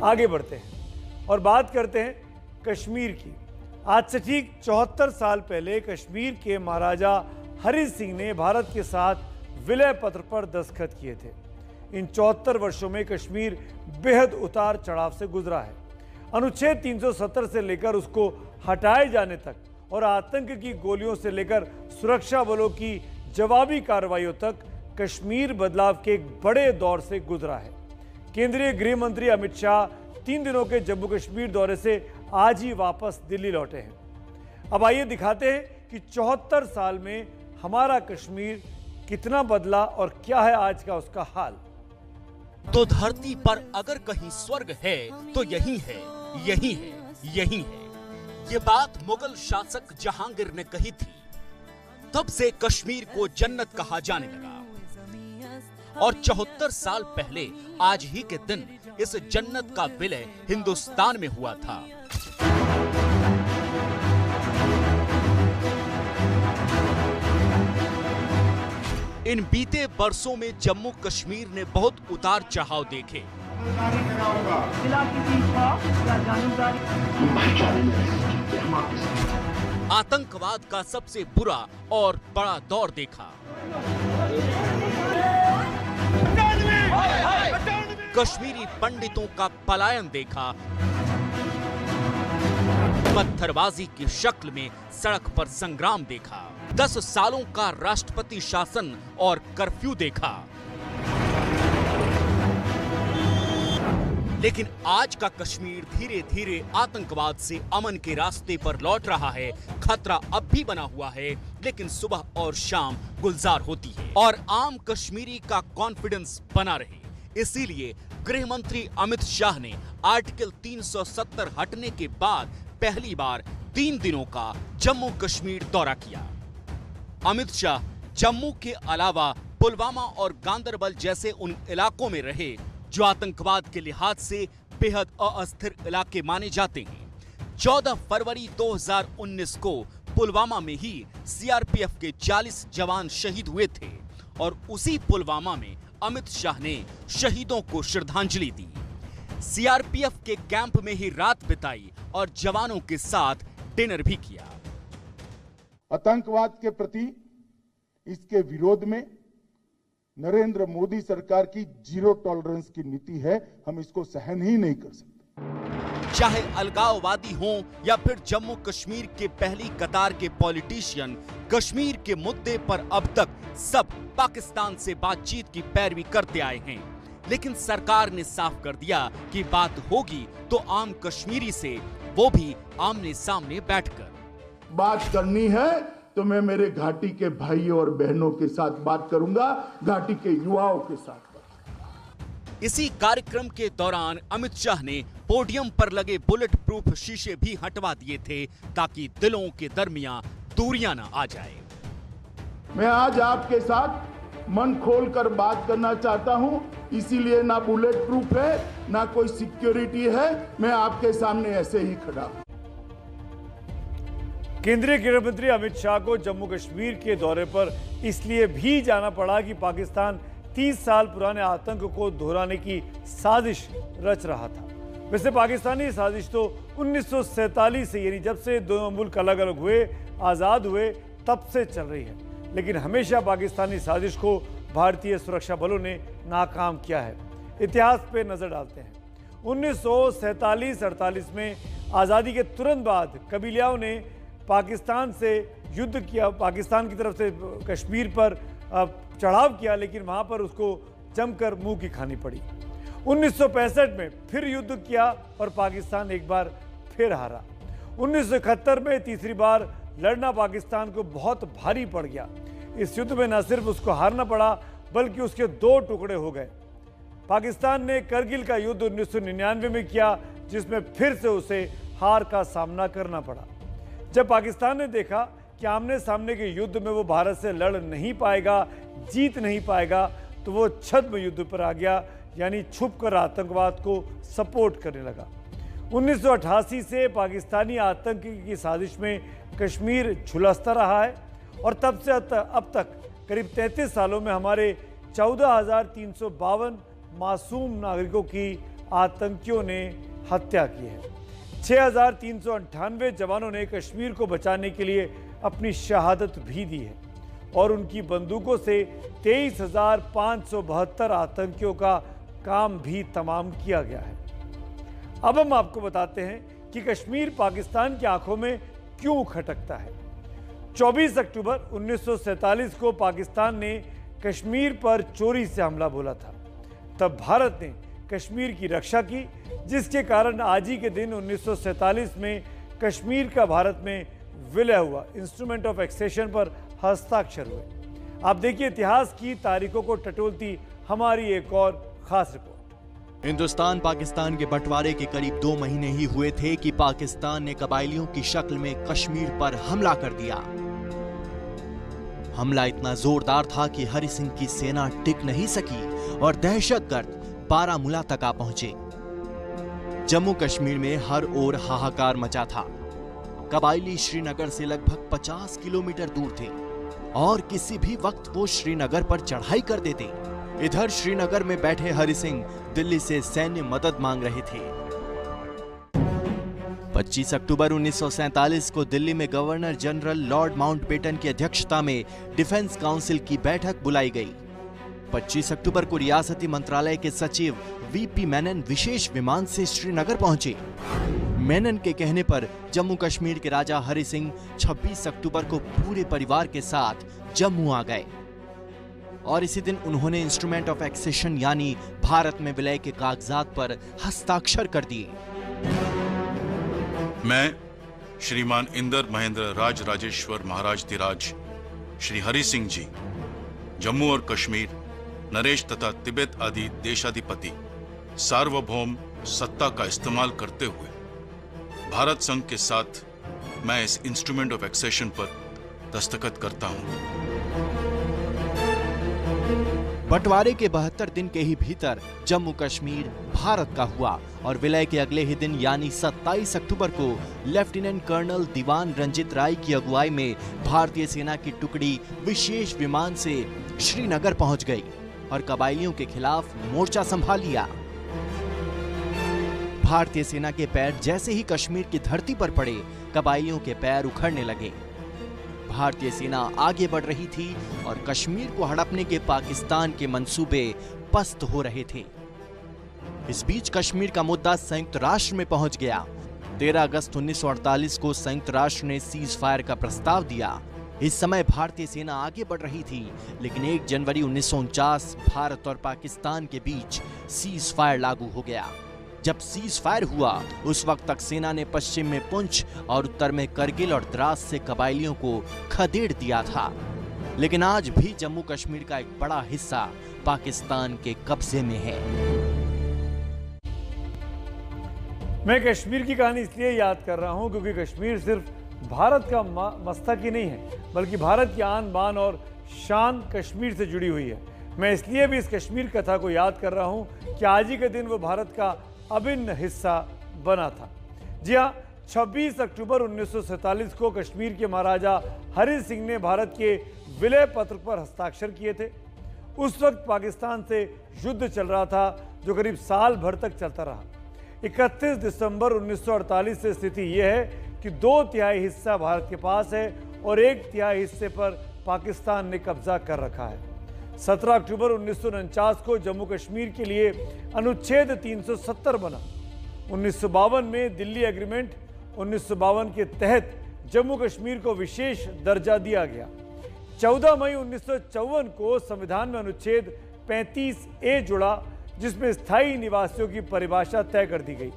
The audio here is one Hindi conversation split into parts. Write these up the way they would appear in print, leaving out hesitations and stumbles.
आगे बढ़ते हैं और बात करते हैं कश्मीर की। आज से ठीक 74 साल पहले कश्मीर के महाराजा हरि सिंह ने भारत के साथ विलय पत्र पर दस्तखत किए थे। इन 74 वर्षों में कश्मीर बेहद उतार चढ़ाव से गुजरा है। अनुच्छेद 370 से लेकर उसको हटाए जाने तक और आतंक की गोलियों से लेकर सुरक्षा बलों की जवाबी कार्रवाइयों तक कश्मीर बदलाव के एक बड़े दौर से गुजरा है। केंद्रीय गृह मंत्री अमित शाह 3 दिनों के जम्मू कश्मीर दौरे से आज ही वापस दिल्ली लौटे हैं। अब आइए दिखाते हैं कि 74 साल में हमारा कश्मीर कितना बदला और क्या है आज का उसका हाल। तो धरती पर अगर कहीं स्वर्ग है तो यही है, यही है, यही है। ये बात मुगल शासक जहांगीर ने कही थी। तब से कश्मीर को जन्नत कहा जाने लगा और 74 साल पहले आज ही के दिन इस जन्नत का विलय हिंदुस्तान में हुआ था। इन बीते बरसों में जम्मू कश्मीर ने बहुत उतार चढ़ाव देखे। आतंकवाद का सबसे बुरा और बड़ा दौर देखा। कश्मीरी पंडितों का पलायन देखा। पत्थरबाजी की शक्ल में सड़क पर संग्राम देखा। 10 सालों का राष्ट्रपति शासन और कर्फ्यू देखा। लेकिन आज का कश्मीर धीरे धीरे आतंकवाद से अमन के रास्ते पर लौट रहा है। खतरा अब भी बना हुआ है, लेकिन सुबह और शाम गुलजार होती है और आम कश्मीरी का कॉन्फिडेंस बना रहे, इसीलिए गृह मंत्री अमित शाह ने आर्टिकल 370 हटने के बाद पहली बार 3 दिनों का जम्मू कश्मीर दौरा किया। अमित शाह जम्मू के अलावा पुलवामा और गांदरबल जैसे उन इलाकों में रहे जो आतंकवाद के लिहाज से बेहद अस्थिर इलाके माने जाते हैं। 14 फरवरी 2019 को पुलवामा में ही सीआरपीएफ के 40 जवान शहीद हुए थे और उसी पुलवामा में अमित शाह ने शहीदों को श्रद्धांजलि दी। सीआरपीएफ के कैंप में ही रात बिताई और जवानों के साथ डिनर भी किया। आतंकवाद के प्रति इसके विरोध में नरेंद्र मोदी सरकार की जीरो टॉलरेंस की नीति है। हम इसको सहन ही नहीं कर सकते। चाहे अलगाववादी हों या फिर जम्मू कश्मीर के पहली कतार के पॉलिटिशियन, कश्मीर के मुद्दे पर अब तक सब पाकिस्तान से बातचीत की पैरवी करते आए हैं। लेकिन सरकार ने साफ कर दिया कि बात होगी तो आम कश्मीरी से, वो भी आमने सामने बैठकर। बात करनी है तो मैं मेरे घाटी के भाइयों और बहनों के साथ बात करूंगा, घाटी के युवाओं के साथ। इसी कार्यक्रम के दौरान अमित शाह ने पोडियम पर लगे बुलेट प्रूफ शीशे भी हटवा दिए थे ताकि दिलों के दरमियान दूरियां न आ जाए। मैं आज आपके साथ मन खोलकर बात करना चाहता हूं, इसीलिए ना बुलेट प्रूफ है ना कोई सिक्योरिटी है, मैं आपके सामने ऐसे ही खड़ा हूं। केंद्रीय गृह मंत्री अमित शाह को जम्मू कश्मीर के दौरे पर इसलिए भी जाना पड़ा कि पाकिस्तान 30 साल पुराने आतंक को दोहराने की साजिश रच रहा था। वैसे पाकिस्तानी साजिश तो 1947 से, यानी जब से दोनों मुल्क अलग अलग हुए, आज़ाद हुए, तब से चल रही है। लेकिन हमेशा पाकिस्तानी साजिश को भारतीय सुरक्षा बलों ने नाकाम किया है। इतिहास पे नजर डालते हैं। 1947-48 में आज़ादी के तुरंत बाद कबीलियाओं ने पाकिस्तान से युद्ध किया, पाकिस्तान की तरफ से कश्मीर पर चढ़ाव किया, लेकिन वहां पर उसको जमकर मुंह की खानी पड़ी। 1965 में फिर युद्ध किया और पाकिस्तान एक बार फिर हारा। 1971 में तीसरी बार लड़ना पाकिस्तान को बहुत भारी पड़ गया। इस युद्ध में न सिर्फ उसको हारना पड़ा बल्कि उसके 2 टुकड़े हो गए। पाकिस्तान ने करगिल का युद्ध 1999 में किया, जिसमें फिर से उसे हार का सामना करना पड़ा। जब पाकिस्तान ने देखा कि आमने सामने के युद्ध में वो भारत से लड़ नहीं पाएगा, जीत नहीं पाएगा, तो वो छद्म युद्ध पर आ गया, यानी छुपकर आतंकवाद को सपोर्ट करने लगा। 1988 से पाकिस्तानी आतंक की साजिश में कश्मीर झुलसता रहा है और तब से अब तक करीब 33 सालों में हमारे 14,352 मासूम नागरिकों की आतंकियों ने हत्या की है। 6,398 जवानों ने कश्मीर को बचाने के लिए अपनी शहादत भी दी है और उनकी बंदूकों से 23,572 आतंकियों का काम भी तमाम किया गया है। अब हम आपको बताते हैं कि कश्मीर पाकिस्तान की आंखों में क्यों खटकता है। 24 अक्टूबर 1947 को पाकिस्तान ने कश्मीर पर चोरी से हमला बोला था। तब भारत ने कश्मीर की रक्षा की, जिसके कारण आज ही के दिन 1947 में कश्मीर का भारत में विलय हुआ। इंस्ट्रूमेंट ऑफ एक्सेशन पर हस्ताक्षर हुए। आप देखिए इतिहास की तारीखों को टटोलती हमारी एक और खास रिपोर्ट। हिंदुस्तान पाकिस्तान के बंटवारे के करीब 2 महीने ही हुए थे कि पाकिस्तान ने कबायलियों की शक्ल में कश्मीर पर हमला कर दिया। हमला इतना जोरदार था कि हरि सिंह की सेना टिक नहीं सकी और दहशतगर्द बारामूला तक आ पहुंचे। जम्मू कश्मीर में हर ओर हाहाकार मचा था। कबायली श्रीनगर से लगभग 50 किलोमीटर दूर थे और किसी भी वक्त वो श्रीनगर पर चढ़ाई कर देते। इधर श्रीनगर में बैठे हरि सिंह दिल्ली से सैन्य मदद मांग रहे थे। 25 अक्टूबर 1947 को दिल्ली में गवर्नर जनरल लॉर्ड माउंटबेटन की अध्यक्षता में डिफेंस काउंसिल की बैठक बुलाई गई। 25 अक्टूबर को रियासती मंत्रालय के सचिव वीपी मेनन विशेष विमान से श्रीनगर पहुंचे। मेनन के कहने पर जम्मू कश्मीर के राजा हरि सिंह 26 अक्टूबर को पूरे परिवार के साथ जम्मू आ गए और इसी दिन उन्होंने इंस्ट्रूमेंट ऑफ एक्सेशन यानी भारत में विलय के कागजात पर हस्ताक्षर कर दिए। मैं श्रीमान इंदर महेंद्र राज राजेश्वर महाराज धीराज श्री हरि सिंह जी जम्मू और कश्मीर, नरेश तथा तिब्बत आदि देशाधिपति सार्वभौम सत्ता का इस्तेमाल करते हुए भारत संघ के साथ मैं इस इंस्ट्रूमेंट ऑफ एक्सेशन पर दस्तखत करता हूं। बंटवारे के 72 दिन के ही भीतर जम्मू कश्मीर भारत का हुआ और विलय के अगले ही दिन यानी 27 अक्टूबर को लेफ्टिनेंट कर्नल दीवान रंजित राय की अगुवाई में भारतीय सेना की टुकड़ी विशेष विमान से श्रीनगर पहुंच गई और कबायलियों के खिलाफ मोर्चा संभाल लिया। भारतीय सेना के पैर जैसे ही कश्मीर की धरती पर पड़े, कबायलियों के पैर उखड़ने लगे। भारतीय सेना आगे बढ़ रही थी और कश्मीर को हड़पने के पाकिस्तान के मंसूबे पस्त हो रहे थे। इस बीच कश्मीर का मुद्दा संयुक्त राष्ट्र में पहुंच गया। 13 अगस्त 1948 को संयुक्त राष्ट्र ने सीज फायर का प्रस्ताव दिया। इस समय भारतीय सेना आगे बढ़ रही थी, लेकिन 1 जनवरी 1949 भारत और पाकिस्तान के बीच सीज फायर लागू हो गया। जब सीज फायर हुआ उस वक्त तक सेना ने पश्चिम में पुंछ और उत्तर में करगिल और द्रास से कबायलियों को खदेड़ दिया था, लेकिन आज भी जम्मू कश्मीर का एक बड़ा हिस्सा पाकिस्तान के कब्जे में है। मैं कश्मीर की कहानी इसलिए याद कर रहा हूं क्योंकि कश्मीर सिर्फ भारत का मस्तक ही नहीं है, बल्कि भारत की आन बान और शान कश्मीर से जुड़ी हुई है। मैं इसलिए भी इस कश्मीर कथा को याद कर रहा हूं कि आज ही के दिन वो भारत का अभिन्न हिस्सा बना था। जी हाँ, 26 अक्टूबर 1947 को कश्मीर के महाराजा हरि सिंह ने भारत के विलय पत्र पर हस्ताक्षर किए थे। उस वक्त पाकिस्तान से युद्ध चल रहा था जो करीब साल भर तक चलता रहा। 31 दिसंबर 1948 से स्थिति यह है कि 2/3 हिस्सा भारत के पास है और 1/3 हिस्से पर पाकिस्तान ने कब्जा कर रखा है। 17 अक्टूबर 1949 को जम्मू कश्मीर के लिए अनुच्छेद 370 बना। 1952 में दिल्ली एग्रीमेंट 1952 के तहत जम्मू कश्मीर को विशेष दर्जा दिया गया। 14 मई 1954 को संविधान में अनुच्छेद 35A जुड़ा, जिसमें स्थायी निवासियों की परिभाषा तय कर दी गई।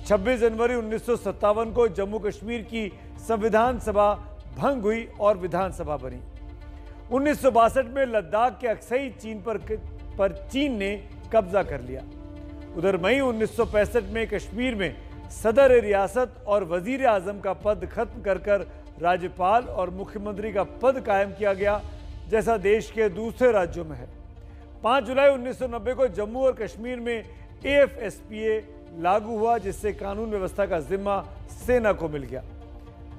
26 जनवरी 1957 को जम्मू कश्मीर की संविधान सभा भंग हुई और विधानसभा बनी। 1962 में लद्दाख के अक्सई चीन पर चीन ने कब्जा कर लिया। उधर मई 1965 में कश्मीर में सदर रियासत और वजीर आजम का पद खत्म कर राज्यपाल और मुख्यमंत्री का पद कायम किया गया, जैसा देश के दूसरे राज्यों में है। 5 जुलाई 1990 को जम्मू और कश्मीर में AFSPA लागू हुआ, जिससे कानून व्यवस्था का जिम्मा सेना को मिल गया।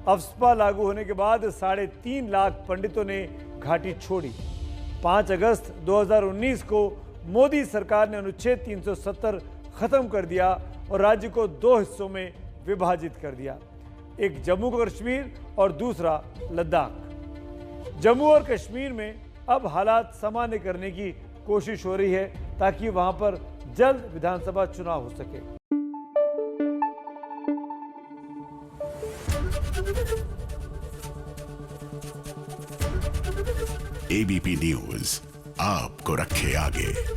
अफ्स्पा लागू होने के बाद 3.5 लाख पंडितों ने घाटी छोड़ी। 5 अगस्त 2019 को मोदी सरकार ने अनुच्छेद 370 खत्म कर दिया और राज्य को 2 हिस्सों में विभाजित कर दिया, एक जम्मू कश्मीर और दूसरा लद्दाख। जम्मू और कश्मीर में अब हालात सामान्य करने की कोशिश हो रही है ताकि वहां पर जल्द विधानसभा चुनाव हो सके। एबीपी न्यूज आपको रखे आगे।